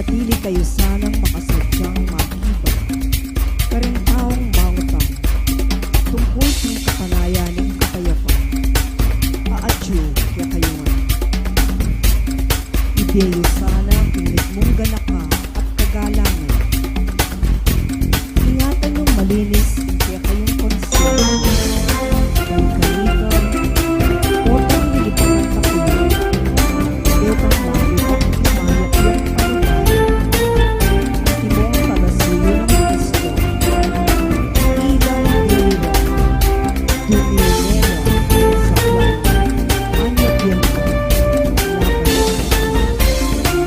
manatili kayo sanang makasadyang mag-iba, karentaong mangutang, tungkol sa kapanayaning kakayapan, aadyo kaya kayo nga. Ideyo sana kinig mong ganaka at kagalangan. Ingatan yung malinis kaya kayong konsen. Kung kanikan, potang nilipakan ka po. Etang makipag kumayat yung panunay. Timong tagasuyo ng Kristo. Ilang diliwa. Duminera sa plan. Anyat yun. Laban.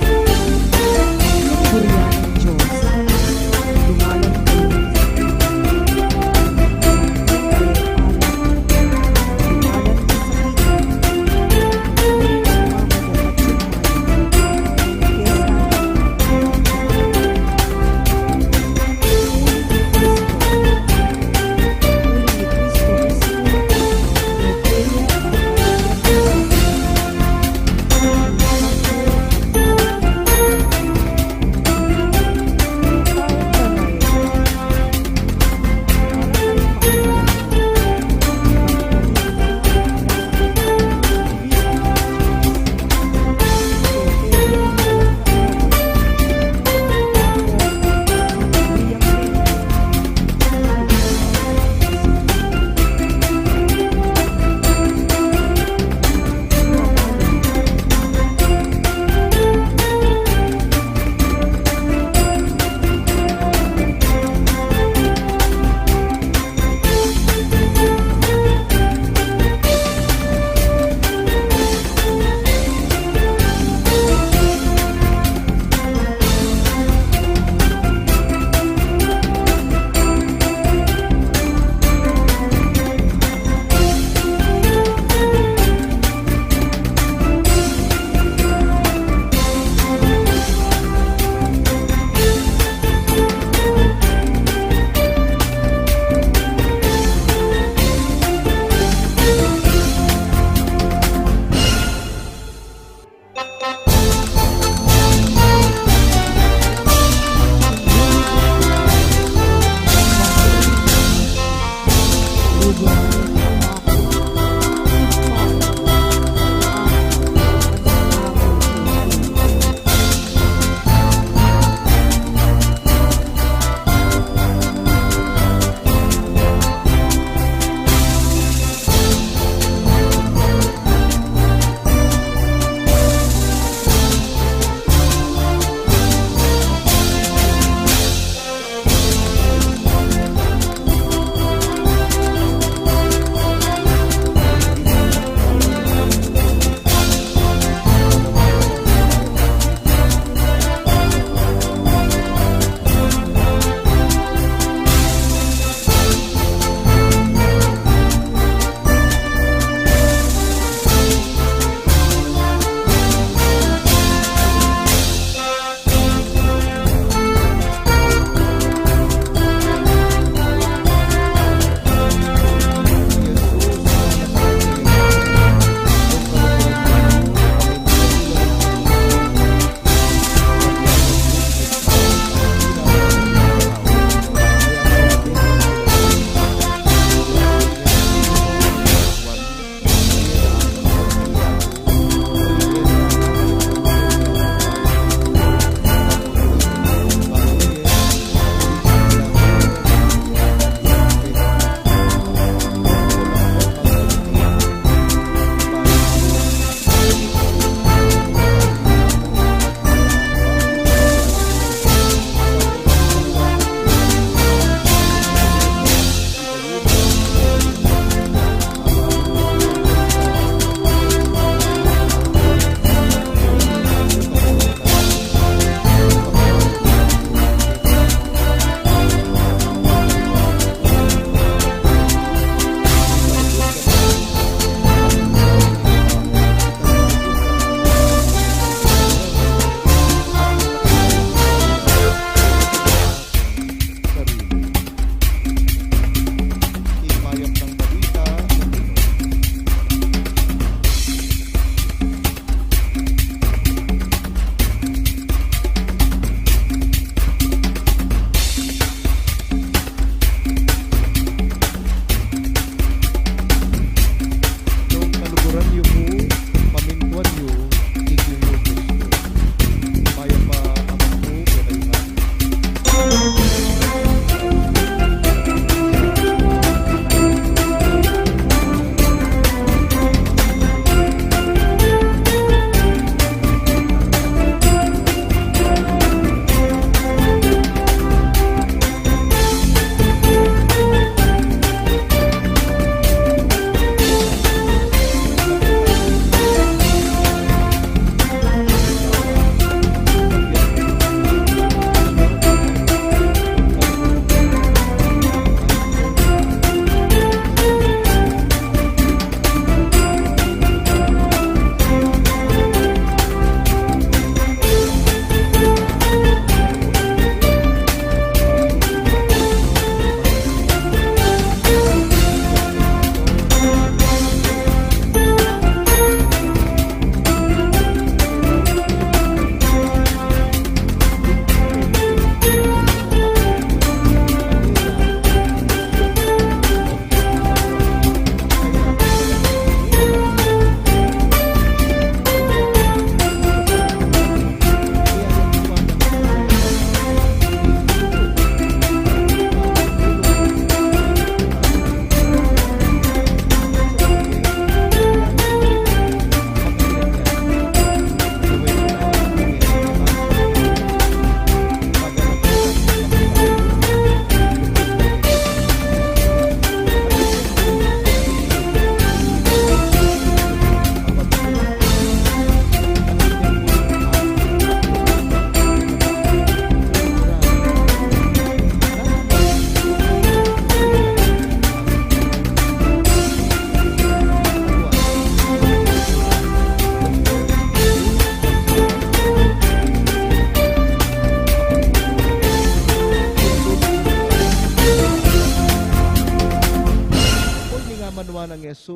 ng Jesus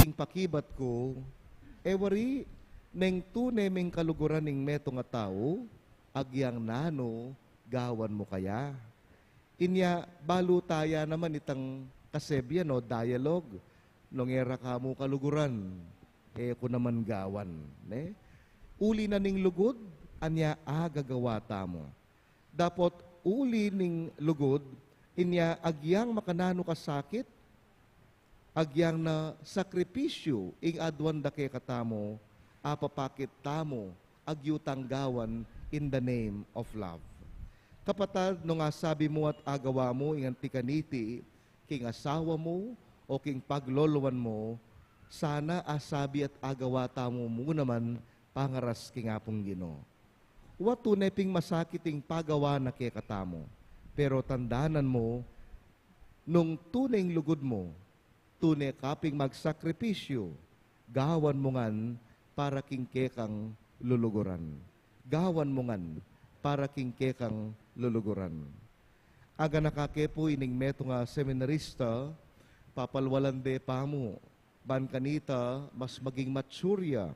in pakibat ko, ewari, neng tunay ming kaluguran ning meto nga tao, agyang nano, gawan mo kaya. Inya, balo taya naman itang kasebya, no, dialogue, nongera ka mo kaluguran, ko naman gawan. Ne? Uli na ning lugod, anya agagawa tamo. Dapot, uli ning lugod, inya agyang makanano ka sakit, agyang na sakripisyo ing adwan da kay katamo, apapakit tamo, agyutang gawan in the name of love. Kapatad, no nga sabi mo at agawa mo ing antikaniti, king asawa mo o king paglolowan mo, sana asabi at agawa tamo mo naman pangaras king apong Ginoo. Wato neping masakiting pagawa na kay katamo, pero tandanan mo, nung tunay lugod mo, tunay kaping magsakripisyo, gawan mo ngan para kingkekang luluguran. Gawan mo ngan para kingkekang luluguran. Aga nakakepo ining meto nga seminarista, papalwalande pa mo, ban kanita mas maging matsurya,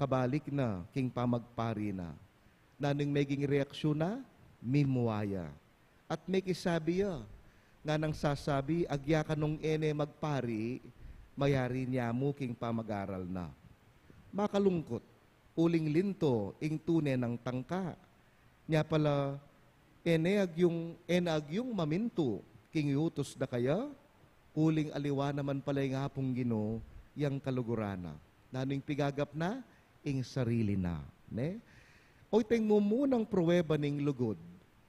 kabalik na king pamagpari na. Naning maging reaksyon na, mimuaya. At may kisabi ya, nga nang sasabi, agya ka nung ene magpari, mayari niya mo king pamag-aral na. Makalungkot, uling linto, ing tune ng tangka. Nya pala, ene agyong maminto, king yutos da kaya, uling aliwa naman pala yung hapong Ginoo, yang kalugurana. Naning pigagap na, ing sarili na. Ne? O iteng mumunang pruweba ning lugod,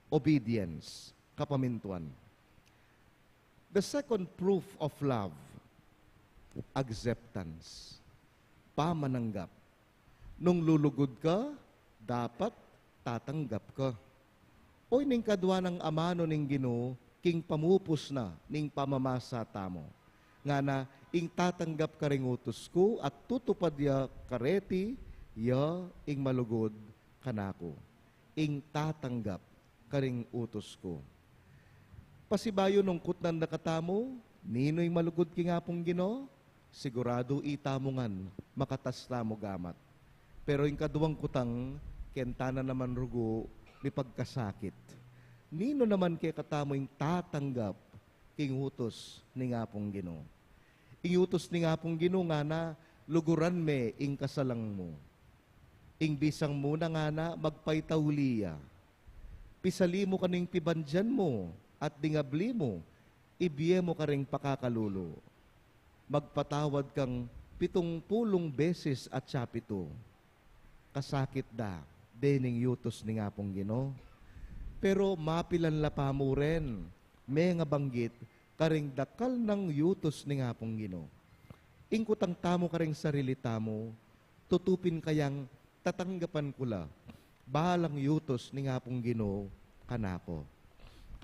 obedience, kapamintuan. The second proof of love, acceptance, pamananggap. Nung lulugod ka, dapat tatanggap ka. Oy ning kadwa ng amano ning Ginoo, king pamupos na ning pamamasa tamo. Nga na, ing tatanggap ka ring utos ko at tutupad ya kareti, ya ing malugod kanako. Ing tatanggap ka ring utos ko. Pasibayo nung kutnan na katamo, nino'y malugod ki nga pong Ginoo, sigurado itamongan, makatas tamo gamat. Pero yung kaduwang kutang, kentana naman rugo, may pagkasakit. Nino naman kay katamo yung tatanggap, king utos ni nga pong Ginoo. Ing utos ni nga pong Ginoo nga na, luguran me ing kasalang mo. Ing bisang muna nga na, magpaitauliya. Pisali mo kaning pibandyan mo, at dingabli mo, ibiye mo ka ring pakakalulo. Magpatawad kang 70 beses at sapito. Kasakit da, dening yutos ni nga pong Ginoo. Pero mapilan la pa mo rin, may nga banggit, karing dakal ng yutos ni nga pong Ginoo. Ingkutang tamo ka ring sarili tamo, tutupin kayang tatanggapan ko la, bahalang yutos ni nga pong Ginoo kanako.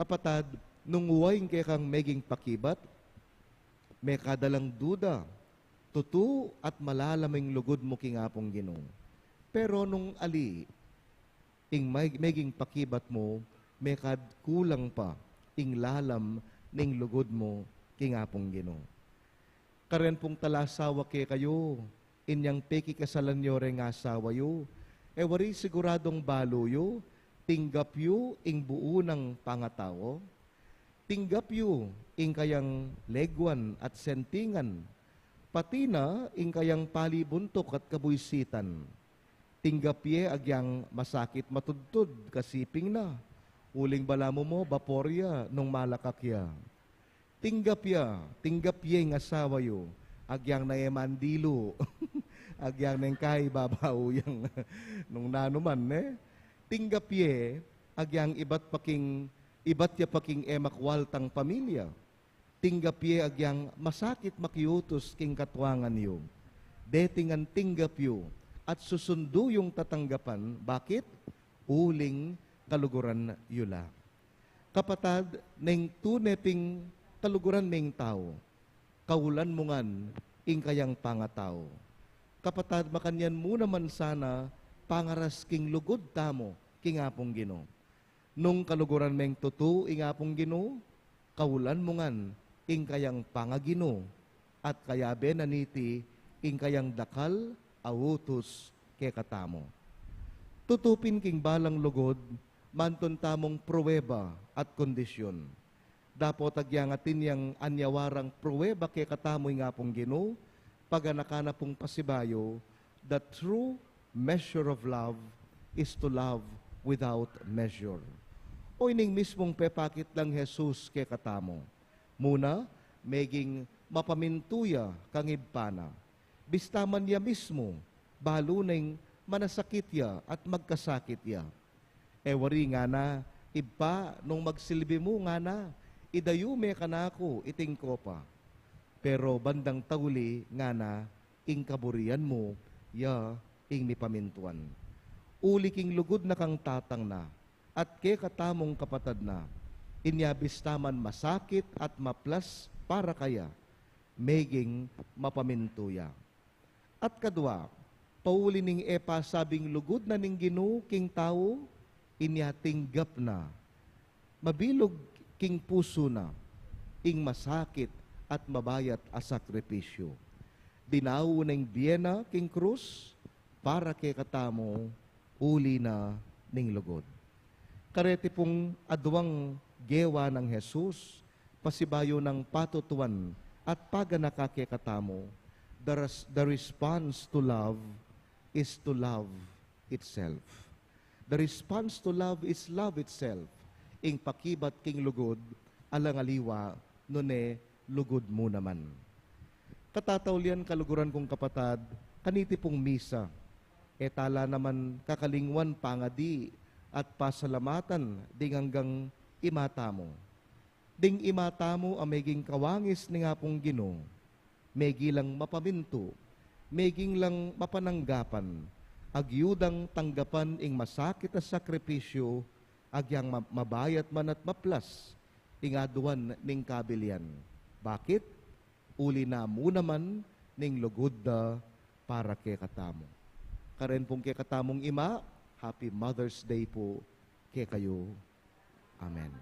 Kapatad, nung uwain kay kang meging pakibat, may kadalang duda, Tutu at malalaming lugod mo kingapong Ginoo. Pero nung ali, ing meging pakibat mo, mekad kulang pa, ing lalam ning lugod mo kingapong Ginoo. Karen pong talasawa ke kayo, inyang peki kasalan nyo rin nga asawa yo, wari siguradong balo yo, tinggap yu ing buo ng pangatawo, tinggap yu ing kayang legwan at sentingan, pati na ing kayang palibuntok at kabuysitan. Tinggap ye agyang masakit matudtod kasiping na, uling balamo mo baporya nung malakakya. Tinggap ye ng asawa yo, agyang na mandilo, agyang nang kay babaw yang nung nanuman tinggap ye, agyang ibat ya paking emakwaltang pamilya. Tinggap ye agyang masakit makiutos king katwangan yo. Detingan tinggap yo, at susundo yung tatanggapan. Bakit? Uling kaluguran yula. Kapatad, neng tuneping kaluguran meng tao, kaulan mo ngan, ing kayang pangatao. Kapatad, makanyan mo naman sana, pangaras king lugod tamo, king apong Ginoo. Nung kaluguran meng tutu, ing apong Ginoo, kaulan mo ngan, ing kayang pangagino, at kayabe naniti, ing kayang dakal, awutos, ke katamo. Tutupin king balang lugod, manton tamong pruweba at kondisyon. Dapat agyangatin yang anyawarang pruweba ke katamoy nga pong Ginoo, paganakana pong pasibayo, the true measure of love is to love without measure. O ining mismong pepakit lang Jesus ke katamo. Muna, meging mapamintuya kang ibpana. Bistaman ya mismo, balo ning manasakit ya at magkasakit ya. Wari nga na, ibpa, nung magsilbi mo nga na, idayume ka na ako, iting ko pa. Pero bandang tawli nga na, ing kaburian mo, ya, ing mipamintuan. Uli king lugod na kang tatang na, at ke katamong kapatad na, inyabis taman masakit at maplas para kaya, meging mapamintuya. At kadwa, pauli ning epa sabing lugod na ning Ginoo king tao, inyatinggap na, mabilog king puso na, ing masakit at mabayat a sakripisyo. Dinaw ng biyena king krus, para kay katamo, uli na ning lugod. Kareti pong adwang gewa ng Jesus, pasibayo ng patutuan at paganaka kay katamo, the response to love is to love itself. The response to love is love itself. Ing pakibat king lugod, alangaliwa, nune lugod mo naman. Katataulian kaluguran kong kapatad, kaniti pong misa, tala naman kakalingwan pangadi at pasalamatan ding hanggang imata mo. Ding imata mo ang meging kawangis ni nga pong Ginoo, megi lang mapaminto, meging lang mapananggapan, agyudang tanggapan ing masakit na sakripisyo, agyang mabayat man at maplas, ingaduan ning kabilian. Bakit? Uli na mo naman ning lugod da para kay katamo. Karen pong kay katamong ima, Happy Mother's Day po kay kayo. Amen.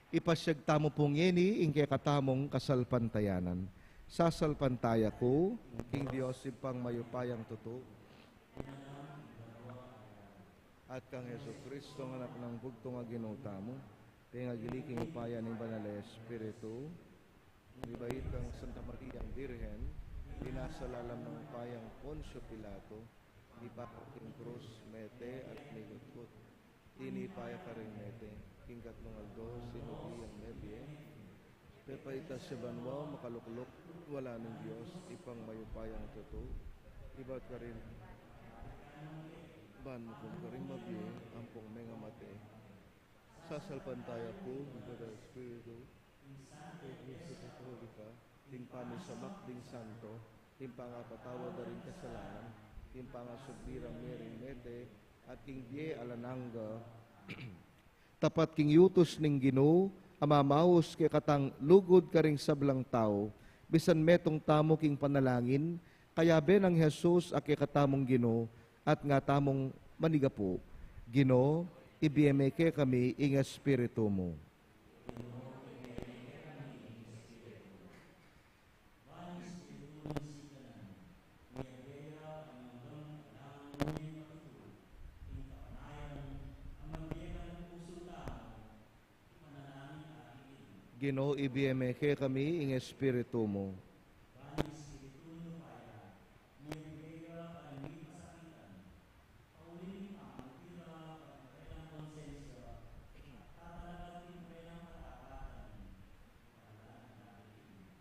Ipasyag tamo pong yeni, ing kay katamong kasalpantayanan. Sasalpantaya ko, King Diyos, ipang mayupayang tuto, at kang Yesu Kristo, anak ng bugtong aginuta mo, tingagiliking upaya ng Banal na Espiritu, ibait kang Santa Maria ang Birhen, dinasalalam ng upayang Poncio Pilato, ipaking krus, mete at migutkot, tinipaya ka rin mete, king katlong aldo, sinubi ang nebye, pepaitas sa banwa, makaluklok, wala ng Diyos, ipang mayupayang tuto, iba't ka rin, ban kung ka rin mabye, ampong mga mate, sasalpantaya ko, Banal Espiritu, Katolika, timpani sa makding santo, timpanga patawad na rin kasalanan, timpanga sugbirang mering mete, at king die alananga, tapat king yutos ning Ginoo, amamaos kay katang lugod karing sablang tao, bisan metong tamo king panalangin, kaya benang Jesus ake katamong Ginoo, at nga tamong manigapo. Ginoo, ibiyemeke kami ing espiritu mo. Ginoo, ibiyemeke kami ing espiritu mo.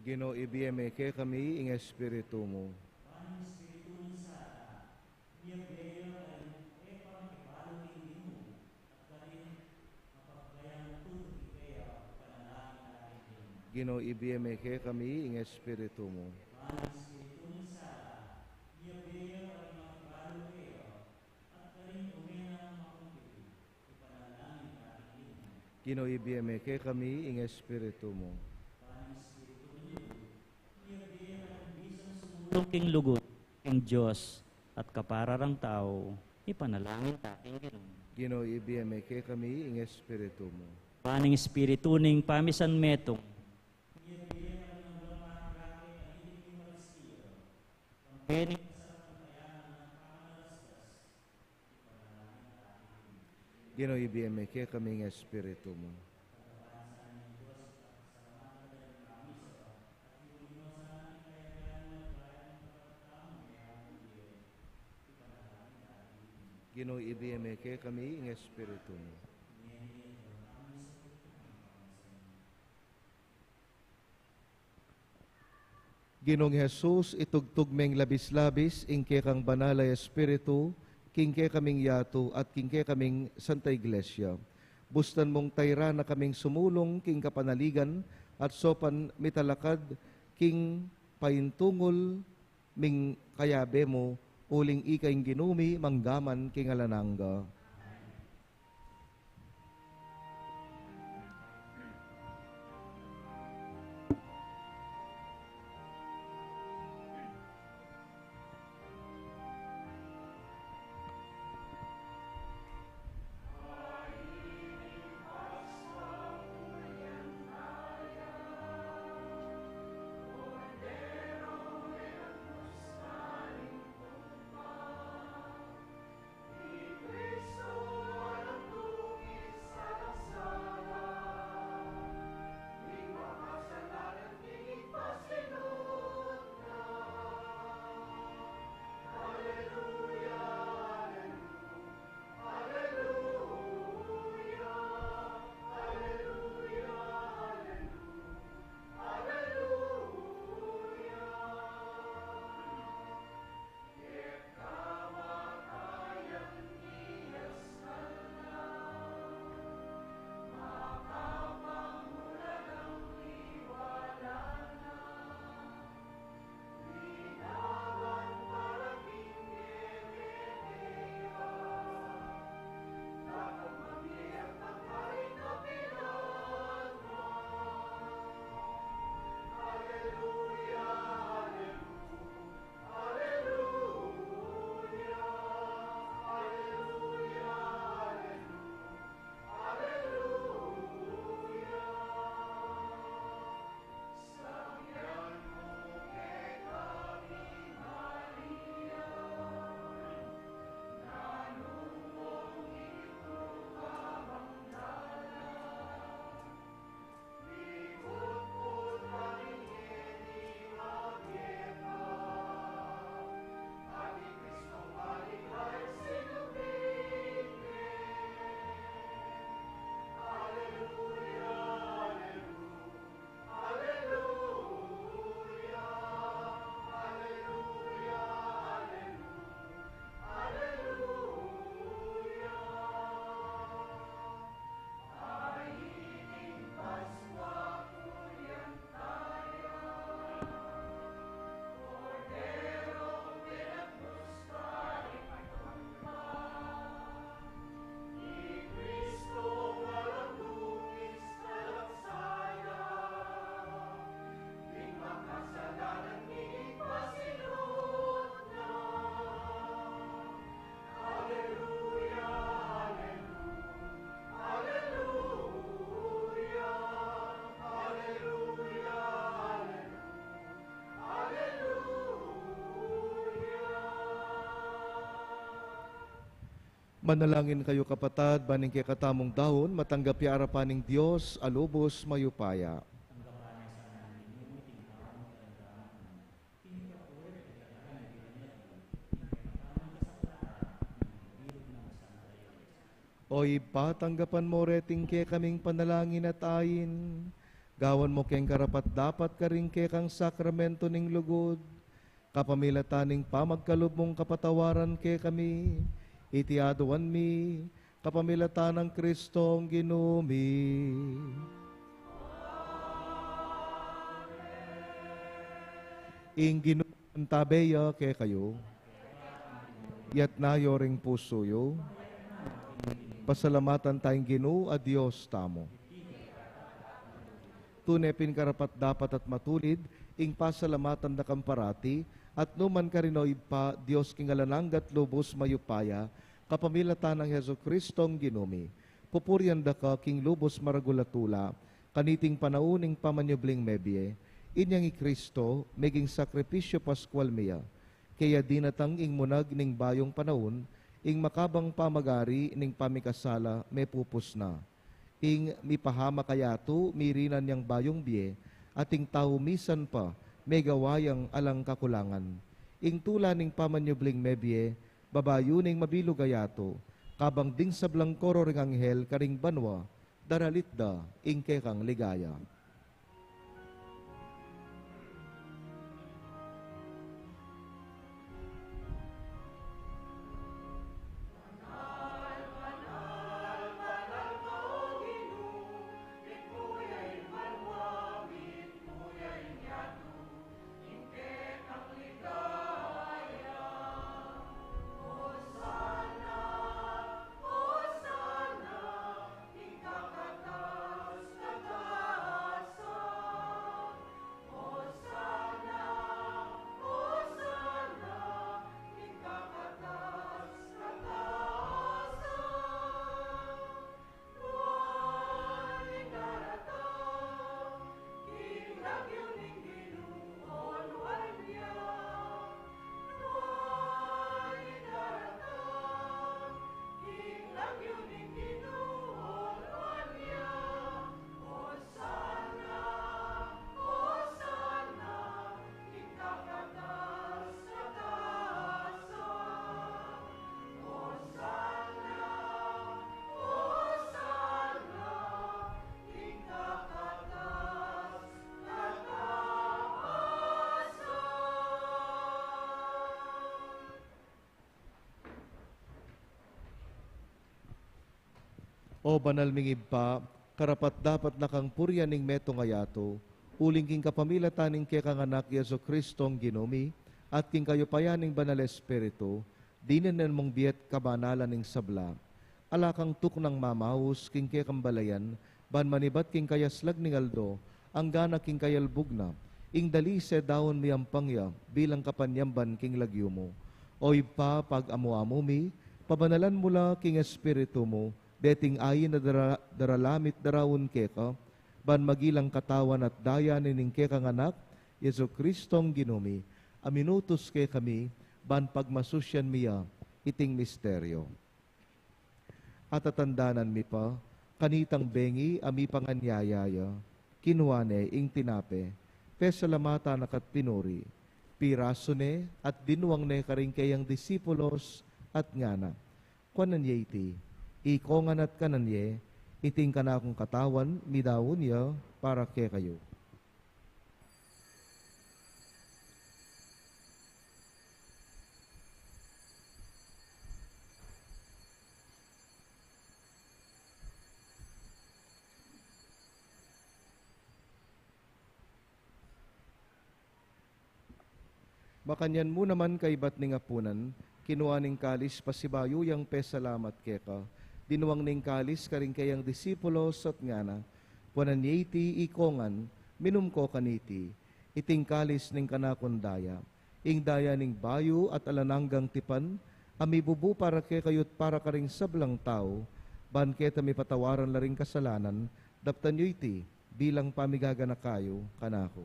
Ginoo, ibiyemeke kami ing espiritu mo. Ginoo, ibiyemeke kami ing espiritu mo. Ginoo, ibiyemeke kami ing espiritu mo. Tulong king lugod, king Diyos, at kapararang tao, ipanalangin ta king Ginoo. Ginoo, ibiyemeke kami ing espiritu mo. Paning espiritu ning pamisan metong, Bening Ginoo, ibiyemeke kami ing espiritu mo. Ginoo, ibiyemeke kami ing espiritu mo. Ginoong Jesus, itugtog meng labis-labis, ingke kang banalay espiritu, kingke kaming yato at kingke kaming Santa Iglesia. Bustan mong tayra na kaming sumulong, king kapanaligan, at sopan mitalakad, king paintungol, ming kayabe mo, uling ikaing ginumi, manggaman, king alananga. Manalangin kayo kapatad, baning kay katamong dahon, matanggapi arapaning Diyos, alubos mayupaya. Oy, patanggapan mo reting ke kaming panalangin at ayin. Gawan mo keng karapat dapat ka rin ke kang sakramento ning lugod. Kapamilataning pamagkalob mong kapatawaran ke kami. Itiaduan mi, kapamilatan ng Kristong ginumi. Ing ginuman tabeya ke kayo. Yat na yoring puso yo. Pasalamatan tayong Ginoo a Dios tamo. Tunepin karapat dapat at matulid, ing pasalamatan da kamparati, at numan karinoy pa Dios kingalananggat lubos mayupaya, kapamilatan ng Heso Kristong ginumi. Pupuryan da ka king lubos maragulatula, kaniting panauning pamanyubling mebye, inyang i Kristo, meging sakripisyo paskwal miya, kaya dinatang ing munag ning bayong panahon, ing makabang pamagari ning pamikasala may pupus na. Ing mipahama kayato mirinan yang bayong biye, ating tao misan pa may gawayang alang kakulangan. Ing tula ning pamanyubling mebye, babayo ning mabilugayato, kabang ding sablang koro ring anghel karing banwa, daralit da ing kekang ligaya. O banal mingib pa, karapat dapat na kang purya ning meto ngayato, uling king kapamilataning ke kang anak Yeso Kristong ginumi, at king kayo payaning banal espiritu, dinanan mong biet kabanalan ning sabla. Alakang tuk ng mamaus, king ke kambalayan, ban manibat king kayaslag ning aldo, ang gana king kayalbug na, ing dali se daon miyampangya, bilang kapanyamban king lagyo mo. Oy pa pag amu-amu mi, pabanalan mula king espiritu mo, beting ayin na daralamit darawon keka, ban magilang katawan at daya nining kekang anak, Yesu Kristong ginumi, aminutos ke kami, ban pagmasusyan miya, iting misteryo. At atandanan mi pa, kanitang bengi ami panganyayaya, kinuane ing tinape, pesalamata nakat pinuri, piraso ne at dinuwang ne karing kayang disipulos at ngana, kwananyay ikongan at kananye, iting ka na akong katawan, midawon niya, para ke kayo. Makanyan mo naman kay bat ning apunan, kinuha ning kalis pasibayo yang pesalamat keka, dinuwang ning kalis karing kayang disipulos at ngana, puananyiti ikongan, minum ko kaniti, iting kalis ning kanakundaya, ing daya ning bayo at alananggang tipan, amibubu para ke kayot para karing sablang tao, ban keta mi patawaran laring kasalanan, daptan yu iti, bilang pamigagana kayo, kanako.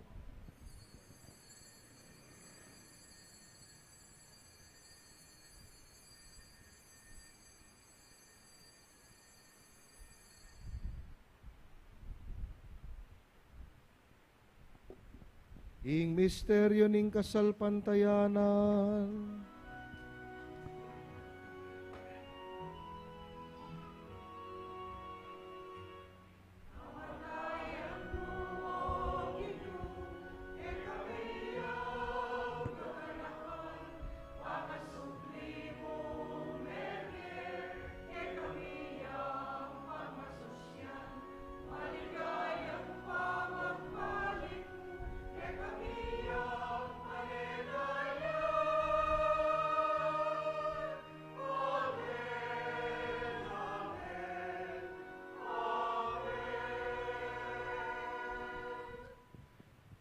ing misteryo ning kasalpantayanan.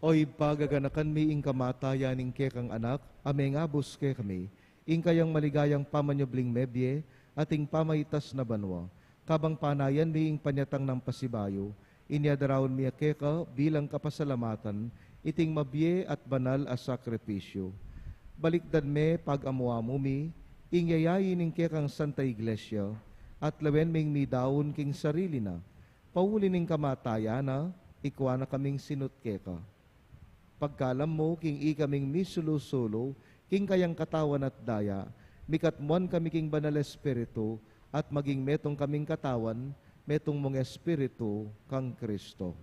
Oy pagaganakan mi ing kamatayan ing kekang anak, ameng abos ke kami, ing kayang maligayang pamanyobling mebye, ating pamaitas na banwa. Kabang panayan mi ing panyatang ng pasibayo, inyadarawon mi keka bilang kapasalamatan, iting mabye at banal as sakripisyo. Balikdan me pag-amuamu mi, ing yayayin ing kekang Santa Iglesia, at lawen ming mi daon king sarili na, pauli ning kamatayan na, ikwa na kaming sinut keka. Pagkalam mo, king ikaming misulo-sulo, king kayang katawan at daya, mikatmuan kami king banal espiritu, at maging metong kaming katawan, metong mong espiritu, kang Kristo.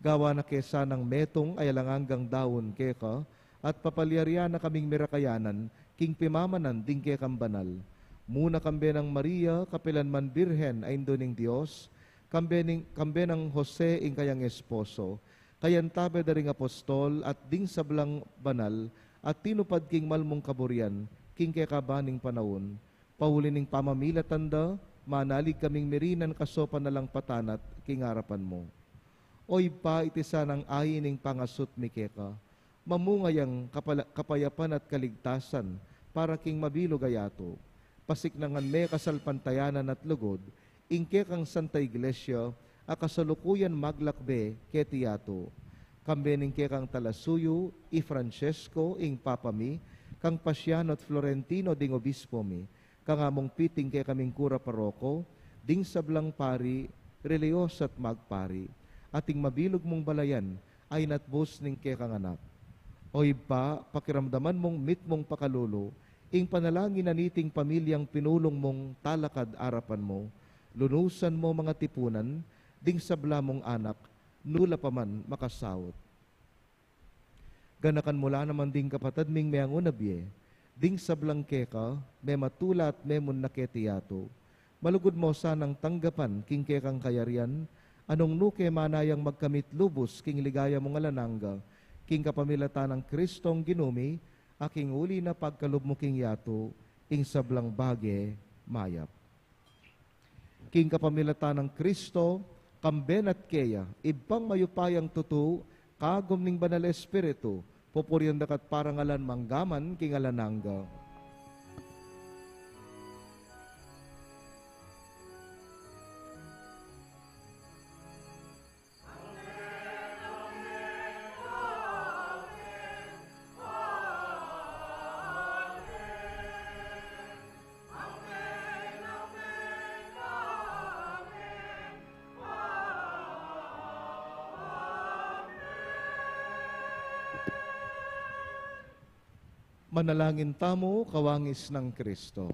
Gawa na kesa ng metong ay langanggang daon keka, at papalyarya na kaming mirakayanan, king pimamanan ding kekang banal. Muna kambe ng Maria, kapilanman birhen ay ning Diyos, kambe ng Jose ing kayang esposo, kayan tabe daring apostol at ding sablang banal at tinupad king malmong kaburian king kekabaning panahon. Pauli ning pamamilatanda, manalig kaming merinan kasopan na lang patanat king harapan mo. Oy pa itisa ng ayin ning pangasut mi keka, mamungayang kapayapan at kaligtasan para king mabilo gayato. Pasiknangan me kasalpantayanan at lugod, ing kekang Santa Iglesia, akasalukuyan maglakbe ketiyato. Kambening kekang Talasuyo, i Francesco, ing papami, kang Pasiano at Florentino ding obispo mi, kang among piting ke kaming kura paroko, ding sablang pari, reliyos at magpari, ating mabilog mong balayan, ay natbos ning kekang anak. Oy pa, pakiramdaman mong mit mong pakalulo, ing panalangin na niting pamilyang pinulong mong talakad arapan mo, lunusan mo mga tipunan, ding sabla mong anak, nula pa man makasawot. Ganakan mula naman ding kapatad ming mayang unabye, ding sablang keka, may matula at may mun naketiyato. Malugod mo sanang tanggapan king kekang kayarian, anong nuke manayang magkamit lubos king ligaya mong alanangga, king kapamilata ng Kristong ginumi, aking uli na pagkalub mo king yato, ing sablang bage mayap. King kapamilata ng Kristo, kamben at keya, ibang mayupayang tutu, kagom ning banal espiritu, pupuryan dakat parangalan manggaman king alanangga. Manalangin tamo, kawangis ng Kristo.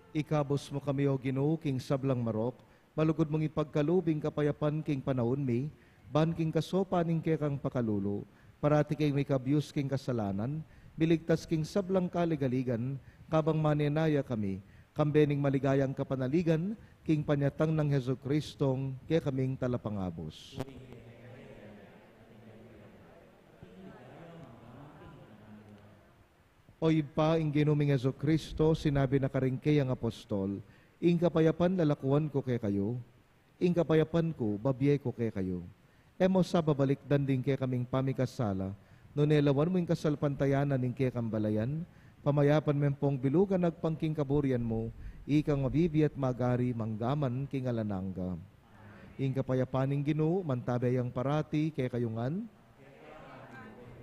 Ikabos mo kami o Ginoo king sablang marok, malugod mong ipagkalubing kapayapan king panahon mi, ban king kasopaning ke kang pakalulo, parati kay may kabyus king kasalanan, biligtas king sablang kaligaligan, kabang manenaya kami, kambening maligayang kapanaligan, king panyatang ng Heso Kristong, ke kaming talapangabos. O pa ing ginuming Heso Kristo, sinabi na karingkay ang apostol, ing kapayapan lalakuan ko kay kayo, ing kapayapan ko, babiyay ko kay kayo. Emo sa babalik danding kay kaming pamikasala, no nelawan mo ing kasalpantayanan ing kay kambalayan, pamayapan mempong bilugan nagpangking kaburian mo, ikang mabibi at magari manggaman king alanangga. Ing kapayapaning Ginoo, mantabay ang parati kay kayungan,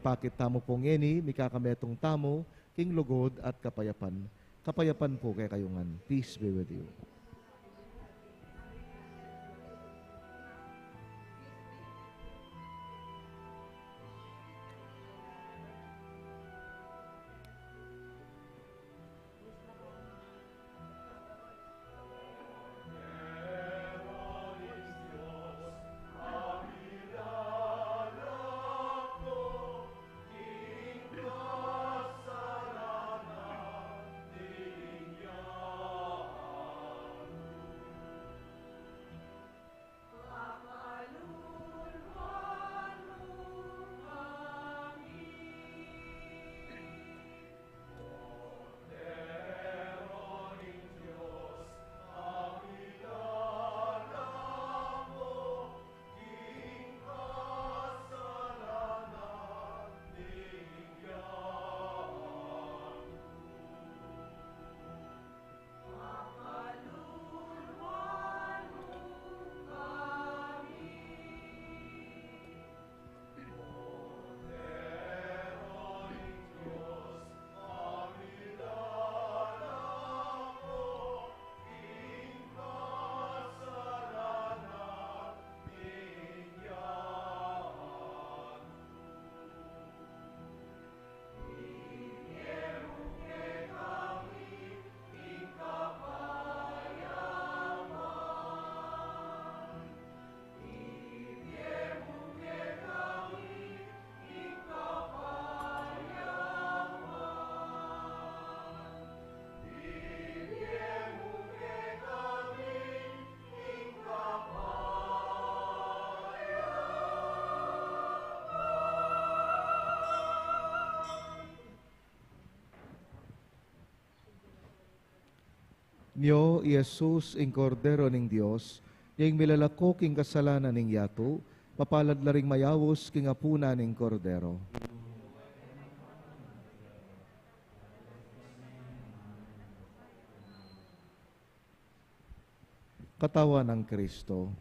pakit tamo pong eni, mikakametong tamo, king lugod at kapayapan. Kapayapan po kay kayungan. Peace be with you. Nyo, Jesus, ing kordero ning Dios, yung milalako king kasalanan ning yato, papalad laring mayawos king apuna ning kordero. Katawan ng Kristo.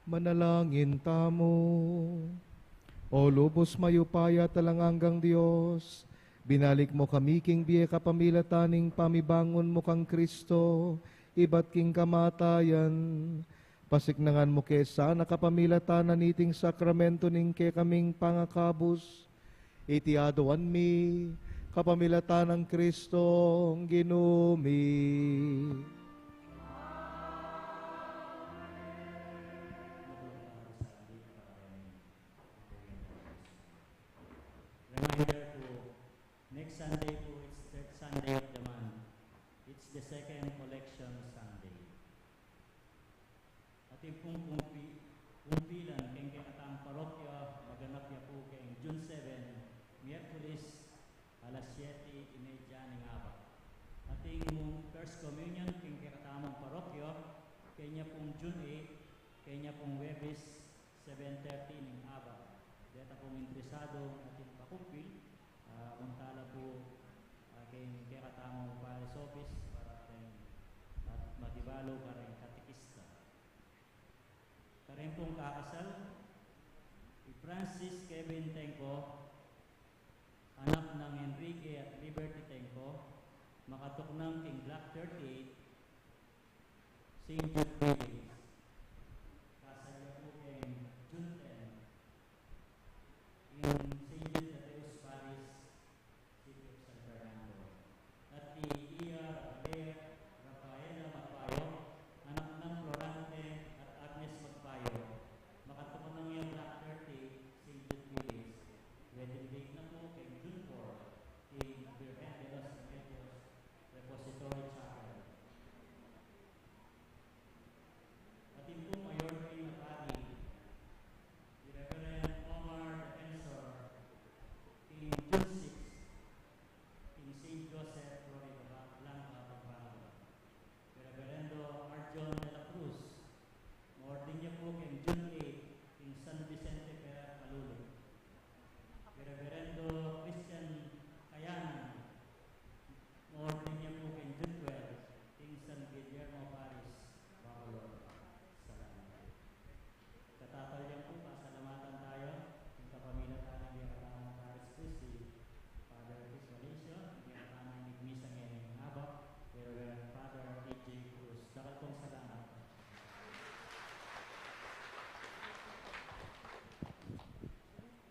Manalangin tamo. O lubos mayupaya talanganggang Diyos, binalik mo kami king biye kapamilataning pamibangon mo kang Kristo, iba't king kamatayan. Pasiknangan mo kesa nakapamilatanan iting sakramento ning ke kaming pangakabus. Itiaduan mi, kapamilatan ng Kristo ginumi. Reminder po, next Sunday po, it's third Sunday of the month. It's the second collection Sunday. Ating pong kumpilan, keng katang parokya, maganap niya po keng June 7, Miyerkules, alas 7:30 ng araw. Ating First Communion, keng katamang parokya, kanya pong June 8, kanya pong Webes, 7:30 ng araw. Deta pong interesado ating pakumpil, untala po kay katamang Paris Office para ating matibalo para yung katikista. Karin pong kakasal, Francis Kevin Tenco, anak ng Enrique at Liberty Tenco, makatuknang King Block 38, St. Jude Building. Kasal niya po kay June 10 in St. Jude de Deus Paris, City of San Fernando. At Iya Rafaela Magpayo, anak ng Florante at Agnes Magpayo, makatuknang yung Block 30, St. Jude Building. Wedding date na po kay June 4, kay Virgen de los Remedios Repository Chapel. At yung pong mayor kay Matari, si Reverend Omar Defensor, kay June 6, kay St. Joseph Florida Blanca, Pampanga. Si Reverendo Arjon de la Cruz, maordin niya po kay June 8, kay San Vicente Pera Palulo. Reverendo Christian Kayanan, maordin niya po kay June 12, King San Guillermo Paris, Bacolod. Salamat. Katatalyan po, pasalamatan tayo ng kapamilatan ng Diakatanang Paris Christi, Father Chris Valencia, ng Diakatanang Igmisa ng Habak, Reverend Father A.J. Cruz. Dapat pong salamat.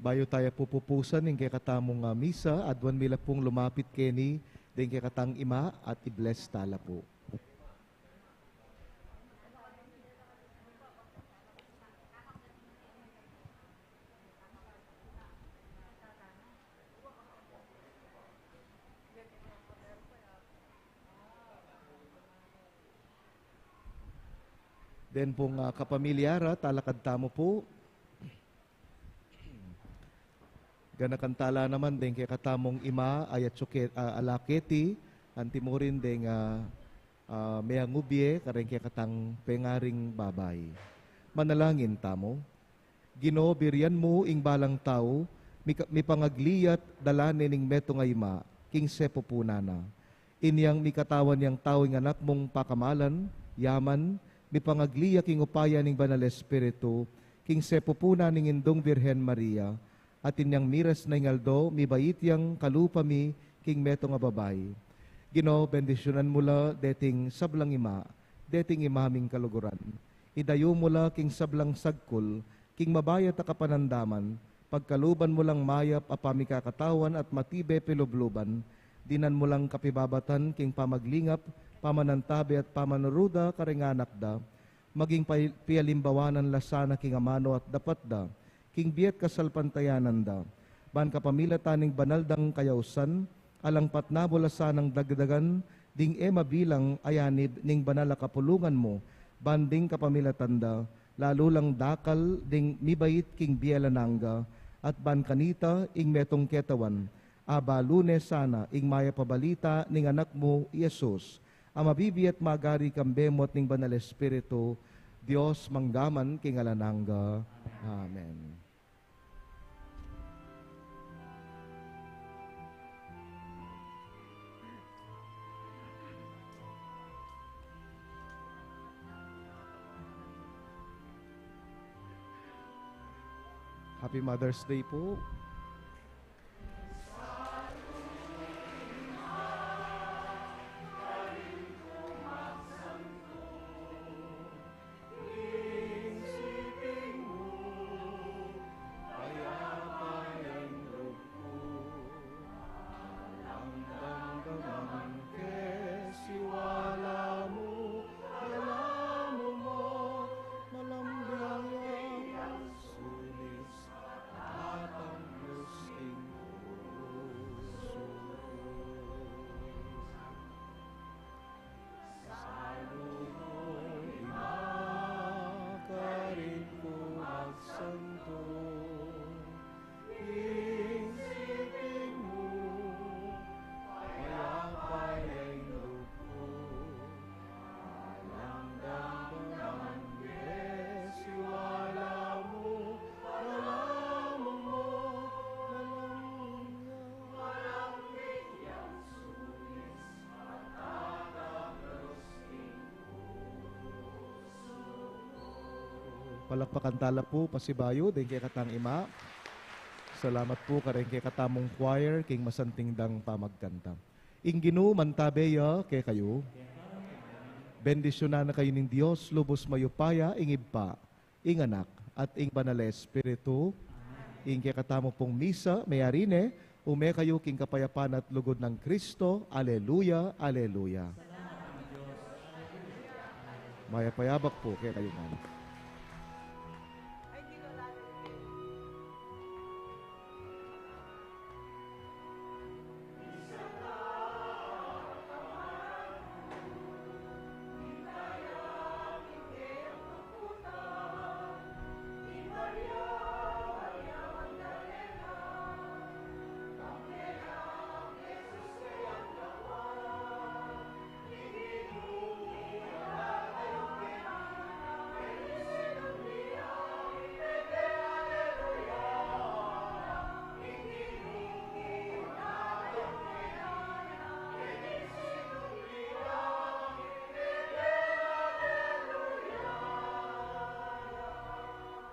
Bayo tayo pupupusan ng katamong misa, adwan mila pong lumapit keni, din katang ima at i-bless tala po. Then pong kapamilyara, talakad tamo po. Ganakantala naman din kay katamong ima ayat alaketi antimurin din meangubye karen kay katang pengaring babay. Manalangin tamo. Ginoo biryan mo ing balang tao mi pangagliyat dalane ning meto nga ima king sepupunana. Inyang mikatawan yang tao ing anak mong pakamalan yaman mi pangagliya king upaya ning banal espiritu king sepupuna ning indong Birhen Maria. At inyang miras na ingaldo, mi bayit yang kalupami king meto nga babay. Ginoo, bendisyonan mula deting sablang ima, deting imaming kaluguran. Idayo mula king sablang sagkul, king mabayat a kapanandaman, pagkaluban mo lang mayap apami kakatawan at matibe pilubluban, dinan mo lang kapibabatan king pamaglingap, pamanantabi at pamanuruda karinganak da, maging pialimbawanan lasana king amano at dapat da, king biet kasalpantayanan da, ban kapamilataning banaldang kayausan, alang patnabulasan ng dagdagan, ding mabilang ayanib ning banala kapulungan mo, banding kapamilatanda, lalo lang dakal ding mibayit king biyalananga, at ban kanita ing metong ketawan, abalunes sana ing maya pabalita ning anak mo, Yesus, amabibiyat magari kambemot ning banal espiritu, Dios manggaman king alananga. Amen. Happy Mother's Day po. Palakpakan tala po, pasibayo, din kay katang ima. Salamat po karing kay katamong choir, king masanting dang pamagkanta. Inginu mantabeya kay kayo. Bendisyonan na kayo ng Diyos, lubos mayupaya, ingibpa, inganak, at ing banal Espiritu. Ing kay katamo pong misa, mayarine, ume kayo king kapayapaan at lugod ng Kristo. Aleluya, aleluya. Mayapayabak po kay kayo man.